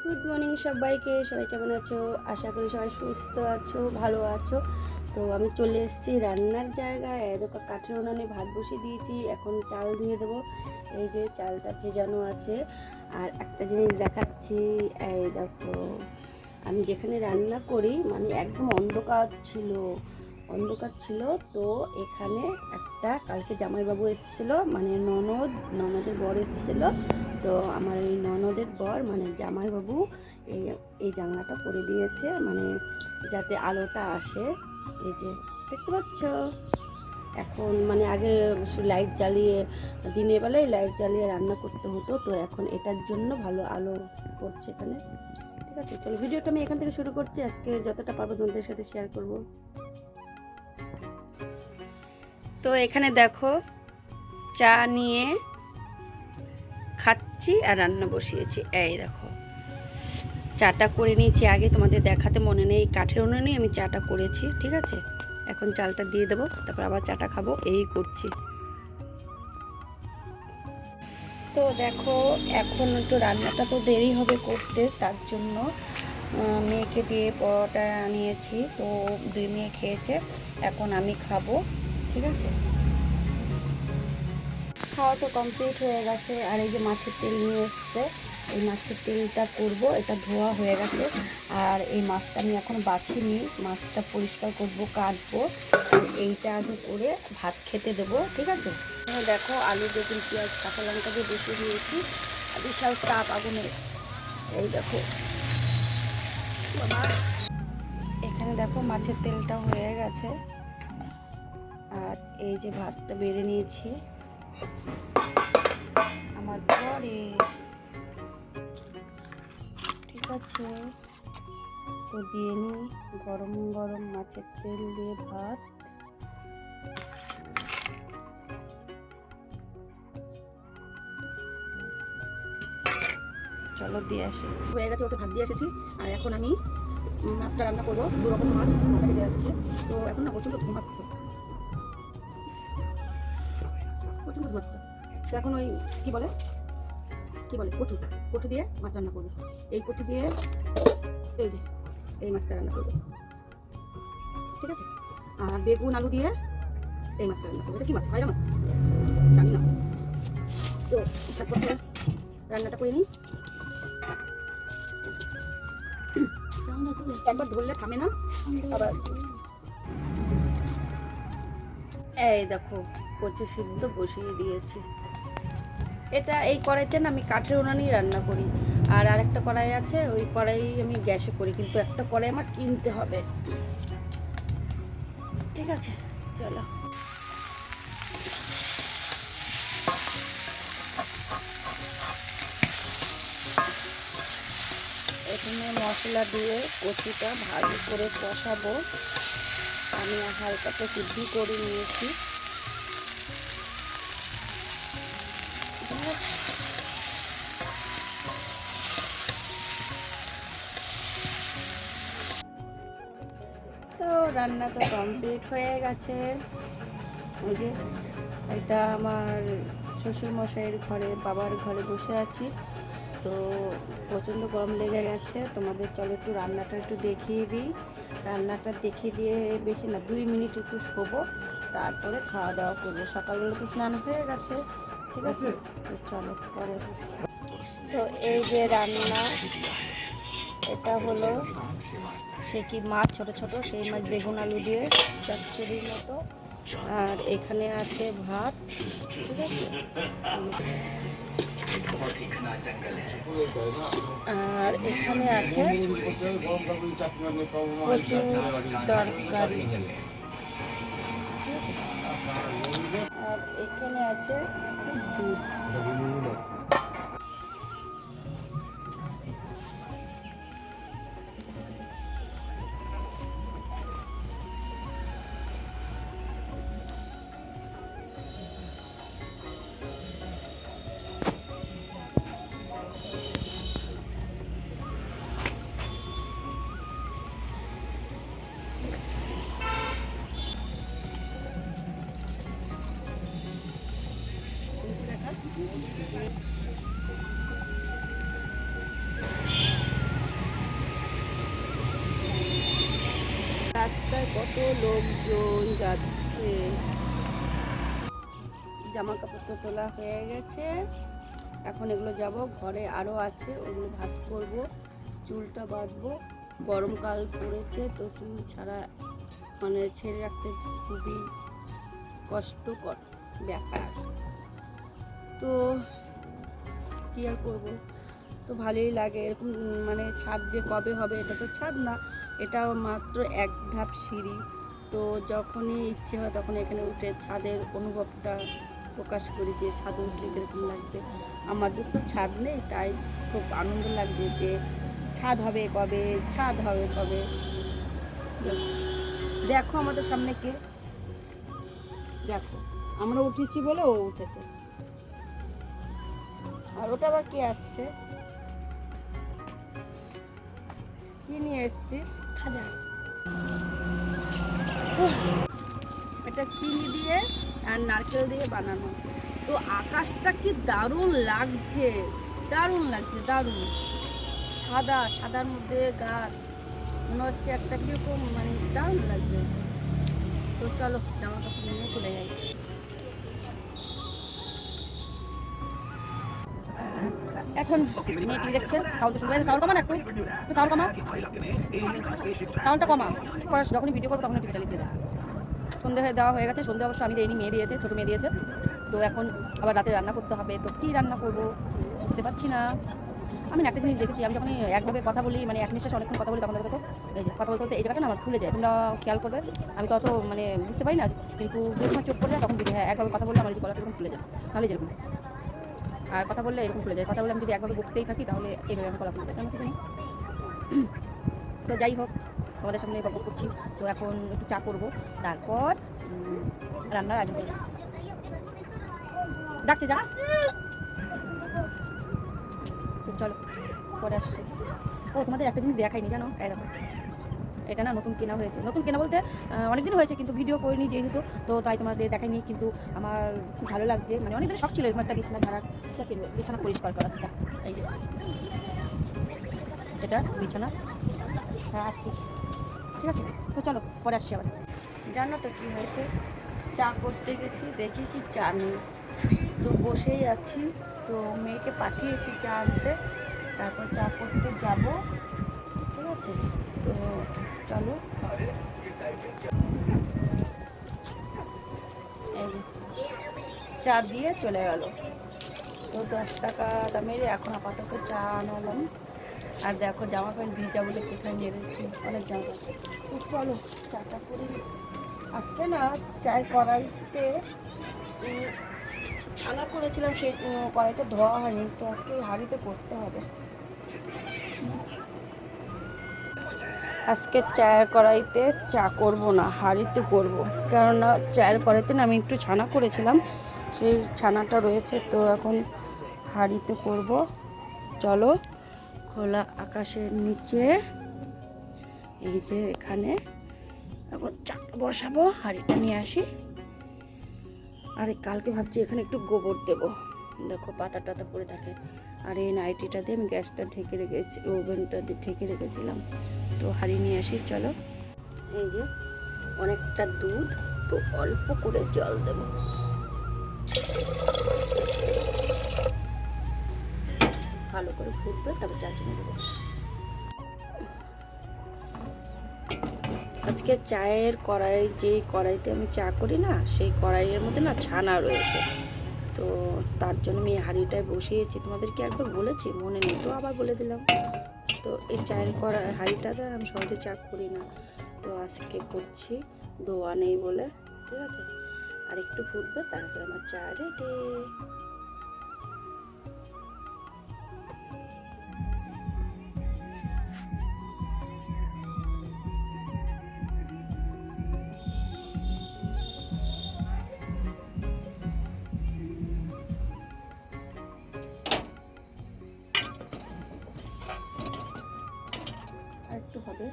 Good morning সবাইকে। সবাই কেমন আছো? আশা করি সবাই সুস্থ আছো, ভালো আছো। তো আমি চলে এসেছি রান্নার জায়গায়। দেখো কাঠের উনানে ভাত বসিয়ে দিয়েছি, এখন চাল ধুয়ে দেবো। এই যে চালটা ভেজানো আছে। আর একটা জিনিস দেখাচ্ছি, এই দেখো আমি যেখানে রান্না করি মানে একদম অন্ধকার ছিল। তো এখানে একটা কালকে জামাইবাবু এসেছিলো, মানে ননদের বর এসেছিলো। তো আমার এই ননদের বর মানে জামাইবাবু এই এই জানলাটা করে দিয়েছে, মানে যাতে আলোটা আসে। এই যে দেখতে পাচ্ছ, এখন মানে আগে লাইট জ্বালিয়ে, দিনের বেলায় লাইট জ্বালিয়ে রান্না করতে হতো, তো এখন এটার জন্য ভালো আলো পড়ছে এখানে। ঠিক আছে, চলো ভিডিওটা আমি এখান থেকে শুরু করছি। আজকে যতটা পারবো তোমাদের সাথে শেয়ার করব। তো এখানে দেখো চা নিয়ে খাচ্ছি আর রান্না বসিয়েছি। এই দেখো চাটা করে নিয়েছি, আগে তোমাদের দেখাতে মনে নেই, কাঠের উনুনে আমি চাটা করেছি। ঠিক আছে, এখন চালটা দিয়ে দেবো, তারপর আবার চাটা খাবো, এই করছি। তো দেখো এখন তো রান্নাটা তো দেরি হবে করতে, তার জন্য মেয়েকে দিয়ে পরোটা নিয়েছি। তো 2 মেয়ে খেয়েছে, এখন আমি খাবো। ঠিক আছে, খাওয়া তো কমপ্লিট হয়ে গেছে। আর এই যে মাছের তেল নিয়ে এসছে, এই মাছের তেলটা করব, এটা ধোয়া হয়ে গেছে। আর এই মাছটা আমি এখন বাছিনি, মাছটা পরিষ্কার করব, কাটবো। এইটা আগে করে ভাত খেতে দেবো। ঠিক আছে, দেখো আলু, বেগুন, পেঁয়াজ, কাঁচা লঙ্কা দিয়ে বসিয়ে দিয়েছি। বিশাল তাপ আগুনের। এই দেখো বাবা, এখানে দেখো মাছের তেলটা হয়ে গেছে। আর এই যে ভাতটা বেড়ে নিয়েছি আমার ঘরে। ঠিক আছে, তো দিয়ে নিই গরম গরম মাছের তেল দিয়ে ভাত। চলো দিয়ে আসি। হয়ে গেছে, ওকে ভাত দিয়ে এসেছি। আর এখন আমি মাছটা রান্না করবো। 2 রকম মাছ মাথা ভেজে যাচ্ছে। তো এখন না প্রচণ্ড ঘুমাচ্ছে, তো এখন ওই কি বলে কচু দিয়ে মাছ রান্না করবো। এই কচু দিয়ে এই যে এই মাছটা রান্না করবো। ঠিক আছে, আর বেগুন আলু দিয়ে এই মাছটা রান্না করবো। এটা কি মাছ? খয়রা মাছ, জানি না। তো তারপর রান্নাটা করে নিই। একবার ধরলে থামে না আবার। এই দেখো কচু সিদ্ধ বসিয়ে দিয়েছি। এটা এই কড়াইতে না আমি কাঠের উনানেই রান্না করি। আর আরেকটা কড়াই আছে, ওই কড়াই আমি গ্যাসে করি, কিন্তু একটা কড়াই আমার কিনতে হবে। ঠিক আছে, চলো। এখানে মশলা দিয়ে কচুটা ভালো করে কষাবো। আমি হালকা তো সিদ্ধি করে নিয়েছি। তো রান্না তো কমপ্লিট হয়ে গেছে। ওই যে এটা আমার শ্বশুরমশাইয়ের ঘরে, বাবার ঘরে বসে আছি। তো প্রচণ্ড গরম লেগে গেছে। তোমাদের চলো একটু রান্নাটা একটু দেখিয়ে দিই। রান্নাটা দেখিয়ে দিয়ে বেশি না, 2 মিনিট একটু শোবো, তারপরে খাওয়া দাওয়া করবো। সকালবেলা তো স্নান হয়ে গেছে। ঠিক আছে, তো চলো পরে। তো এই যে রান্না, এটা হলো সে কি মাছ, ছোট ছোট সেই মাছ, বেগুন আলু দিয়ে চচ্চড়ির মতো। আর এখানে আছে ভাত। ঠিক আছে, আর এখানে আছে কচুর তরকারি। আর এখানে আছে দুধ। রাস্তায় কত লোকজন যাচ্ছে। জামা কাপড় তো তোলা হয়ে গেছে, এখন এগুলো যাব ঘরে, আরও আছে ওগুলো ভাঁজ করব, চুলটা বাঁধবো। গরমকাল পড়েছে তো চুল ছাড়া মানে ছেড়ে রাখতে খুবই কষ্টকর ব্যাপার। তো কী আর করবো, তো ভালোই লাগে এরকম। মানে ছাদ যে কবে হবে, এটা তো ছাদ না, এটাও মাত্র এক ধাপ সিঁড়ি। তো যখনই ইচ্ছে হয় তখন এখানে উঠে ছাদের অনুভবটা প্রকাশ করি যে ছাদ উঠলে কীরকম লাগবে। আমাদের তো ছাদ নেই, তাই খুব আনন্দ লাগবে যে ছাদ হবে কবে, ছাদ হবে কবে। দেখো আমাদের সামনে কে, দেখো আমরা উঠেছি বলে ও উঠেছে, আর ওটা আবার কে আসছে? কি নিয়ে এসছিস? খাজা। এটা চিনি দিয়ে আর নারকেল দিয়ে বানানো। তো আকাশটা কি দারুণ লাগছে, দারুণ লাগছে, দারুণ। সাদা, সাদার মধ্যে গাছ, মনে হচ্ছে একটা কিরকম মানে দারুণ লাগছে। তো চলো জামা কাপড় নিয়ে চলে যাই। এখন মেয়ে টিভি দেখছে, সাউন্ড শুনবে, সাউন্ড কমা না, একটু সাউন্ড কমা, সাউন্ডটা কমা। পরে যখনই ভিডিও করবো তখন টিভি চালিয়ে দেয়। সন্ধে হয়ে দেওয়া হয়ে গেছে, সন্ধে অবশ্য আমি দেয়নি, মেয়ে দিয়েছে, ছোটো মেয়ে দিয়েছে। তো এখন আবার রাতে রান্না করতে হবে, তো কী রান্না করবো বুঝতে পারছি না। আমি একটা জিনিস দেখেছি, আমি যখনই একভাবে কথা বলি, মানে এক নিঃশ্বাসে অনেকক্ষণ কথা বলি, তখন দেখো এই যে কথা বলতে বলতে এই জায়গাটা না আমার খুলে যায়। তোমরা খেয়াল করবে, আমি তত মানে বুঝতে পারি না, কিন্তু যে সময় চোখ পড়ে যায় তখন যদি হ্যাঁ একভাবে কথা বললে আমার এই গলাটা এরকম খুলে যায়, নাহলে যেরকম। আর কথা বললে এরকম খুলে যায়, কথা বলে আমি যদি একভাবে বকতেই থাকি তাহলে এইভাবে আমি গলা খুলে যায়, কেন কি জানি। তো যাই হোক, তোমাদের সামনে বক করছি। তো এখন একটু চা করবো, তারপর রান্নার আয়োজন করবো। ডাকছে যা, তো চলো পরে আসছি। ও তোমাদের একটা জিনিস দেখাইনি জানো, এই দেখো এটা না নতুন কেনা হয়েছে। নতুন কেনা বলতে অনেকদিন হয়েছে, কিন্তু ভিডিও করিনি যেহেতু, তো তাই তোমাদের দেখাইনি। কিন্তু আমার খুব ভালো লাগছে, মানে অনেকদিন শখ ছিল এরকম একটা বিছানা ধারা কিনবো, বিছানা পরিষ্কার করা। এই যে এটা বিছানা, হ্যাঁ আসছি, ঠিক আছে। তো চলো পরে আসছি আবার। জানো তো কী হয়েছে, চা করতে গেছি, দেখি কি চা নেই, তো বসেই আছি। তো মেয়েকে পাঠিয়েছি চা আনতে, তারপর চা করতে যাব, ঠিক আছে। তো চলো, এই চা দিয়ে চলে গেল। তো 10 টাকা দামের এখন আপাতত চা আনালাম। আর দেখো জামা প্যান্ট ভিজা বলে কোথায় নেড়েছি, অনেক জামা। তো চলো চাটা করি। আজকে না চায়ের কড়াইতে ছানা করেছিলাম, সেই কড়াইতে ধোয়া হয়নি, তো আজকে হাঁড়িতে করতে হবে। আজকে চায়ের কড়াইতে চা করব না, হাঁড়িতে করব, কেননা চায়ের কড়াইতে না আমি একটু ছানা করেছিলাম, সেই ছানাটা রয়েছে, তো এখন হাঁড়িতে করব। চলো, খোলা আকাশের নিচে এই যে এখানে এখন চা বসাবো, হাঁড়িটা নিয়ে আসি। আরে কালকে ভাবছি এখানে একটু গোবর দেব, দেখো পাতা টাতা পড়ে থাকে। আর এই নাইটিটা দিয়ে আমি গ্যাসটা ঢেকে রেখেছি, ওভেনটা দিয়ে ঢেকে রেখেছিলাম। তো হাঁড়ি নিয়ে আসি চলো। এই যে অনেকটা দুধ, তো অল্প করে জল দেব। ভালো করে ফুটবে, তারপর চা চিনি দেবো। আজকে চায়ের কড়াই, যেই কড়াইতে আমি চা করি না, সেই কড়াইয়ের মধ্যে না ছানা রয়েছে, তো তার জন্য আমি হাঁড়িটায় বসিয়েছি। তোমাদেরকে একবার বলেছি, মনে নেই, তো আবার বলে দিলাম। তো এই চায়ের কড়াই হাঁড়িটাতে আমি সহজে চা করি না, তো আজকে করছি, ধোয়া নেই বলে, ঠিক আছে। আর একটু ফুটবে, তারপরে আমার চা রেডি। আর একটু হবে।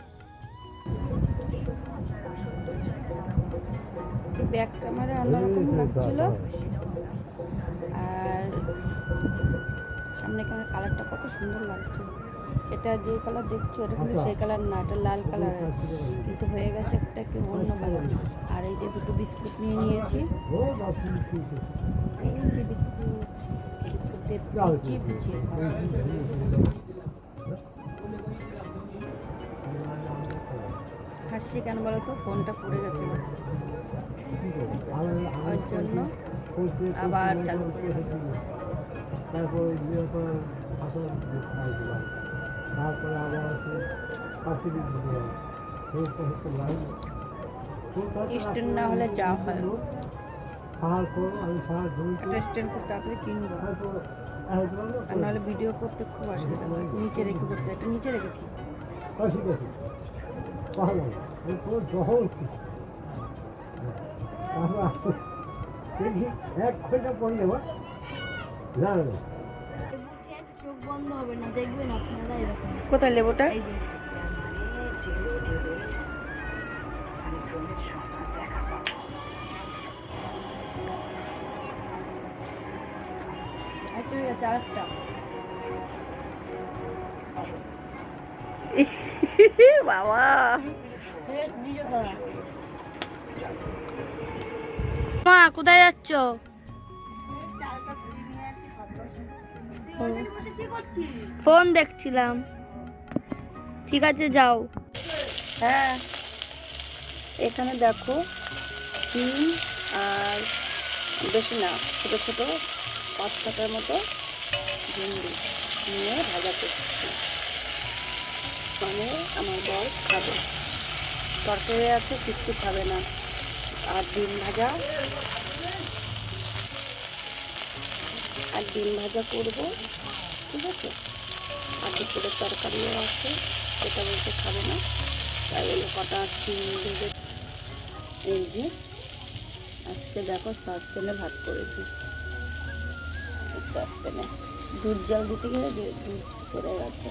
ব্যাক ক্যামেরা অন্যরকম লাগছিল, আর সামনে ক্যামেরা কালারটা কত সুন্দর লাগছে। এটা যে কালার দেখছো এটা কিন্তু সেই কালার না, এটা লাল কালার, কিন্তু হয়ে গেছে একটা কি অন্য কালার। আর এই যে দুটো বিস্কুট নিয়ে নিয়েছি, এই যে বিস্কুট, বিস্কুট দিয়ে হাসি কেন বলো তো, ফোনটা পড়ে গেছে ওর জন্য আবার চালু করে তারপরে আবার স্ট্যান্ড না হলে যা হয়, খাওয়ার পর আমি সারা একটা স্ট্যান্ড খুব তাড়াতাড়ি কিনবো, আর নাহলে ভিডিও করতে খুব অসুবিধা হয়। নিচে রেখে করতে, একটা নিচে রেখেছি। এক ঘন্টা পরে যাবো না না চোখ বন্ধ হবে না, দেখবেন আপনারা এরকম। কোথায় লেবুটা? এই যে একটা হয়ে গেছে, আরেকটা। বাবা মা কোথায় যাচ্ছ? ফোন দেখছিলাম। ঠিক আছে যাও। হ্যাঁ, এখানে দেখো ডিম আর বেশি না, ছোটো ছোটো 5 টাকার মতো ভিন্ডি নিয়ে ভাজা করছি, মানে আমার বর খাবে। তরকারি আছে, কিছু খাবে না। আর ডিম ভাজা, করবো, ঠিক আছে। আর দুপুরের তরকারিও আছে, সেটা বলতে খাবে না, তাই বলে কটা ডিম ভেজে। এই যে আজকে দেখো সসপ্যানে ভাত করেছি, সসপ্যানে দুধ জাল দিতে গেলে দুধ পড়ে গেছে।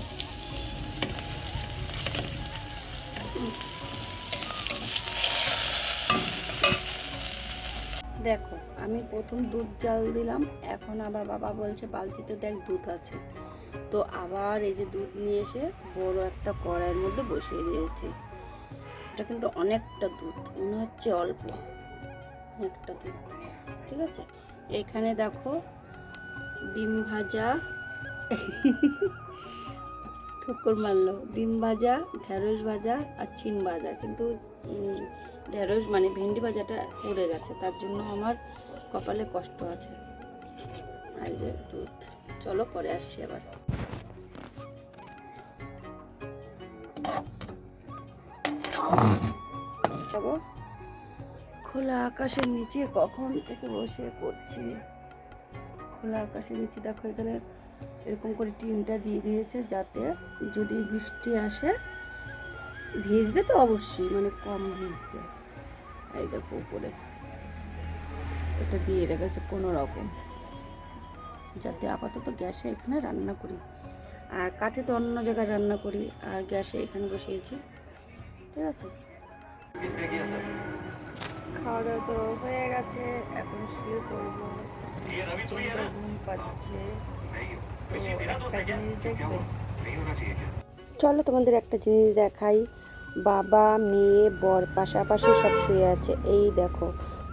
দেখো আমি প্রথম দুধ জাল দিলাম, এখন আবার বাবা বলছে বালতিতে দেখ দুধ আছে, তো আবার এই যে দুধ নিয়ে এসে বড় একটা কড়াইয়ের মধ্যে বসিয়ে দিয়েছি। এটা কিন্তু অনেকটা দুধ, মনে হচ্ছে অল্প, অনেকটা দুধ, ঠিক আছে। এখানে দেখো ডিম ভাজা, ঠুকুর মারলো, ডিম ভাজা, ঢেঁড়স ভাজা আর চিন ভাজা, কিন্তু ঢেঁড়স মানে ভেন্ডি ভাজাটা উড়ে গেছে, তার জন্য আমার কপালে কষ্ট আছে। আর যে দুধ, চলো পরে আসছি আবার। যাবো খোলা আকাশের নিচে, কখন থেকে বসে করছি। খোলা আকাশের নিচে দেখো এখানে এরকম করে টিনটা দিয়ে দিয়েছে, যাতে যদি বৃষ্টি আসে ভিজবে তো অবশ্যই, মানে কম ভিজবে। এই দেখো উপরে এটা দিয়ে রেখেছে কোনো রকম, যাতে আপাতত গ্যাসে এখানে রান্না করি, আর কাঠে তো অন্য জায়গায় রান্না করি, আর গ্যাসে এখানে বসিয়েছি, ঠিক আছে। খাওয়া দাওয়া তো হয়ে গেছে, এখন শুয়ে পড়বো, ঘুম পাচ্ছে। তো একটা জিনিস দেখবে, চলো তোমাদের একটা জিনিস দেখাই। বাবা মেয়ে বর পাশাপাশি সব শুয়ে আছে, এই দেখো।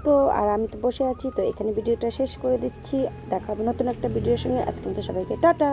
তো আর আমি তো বসে আছি, তো এখানে ভিডিওটা শেষ করে দিচ্ছি। দেখা হবে নতুন একটা ভিডিওর সঙ্গে। আজকে মতো সবাইকে টাটা।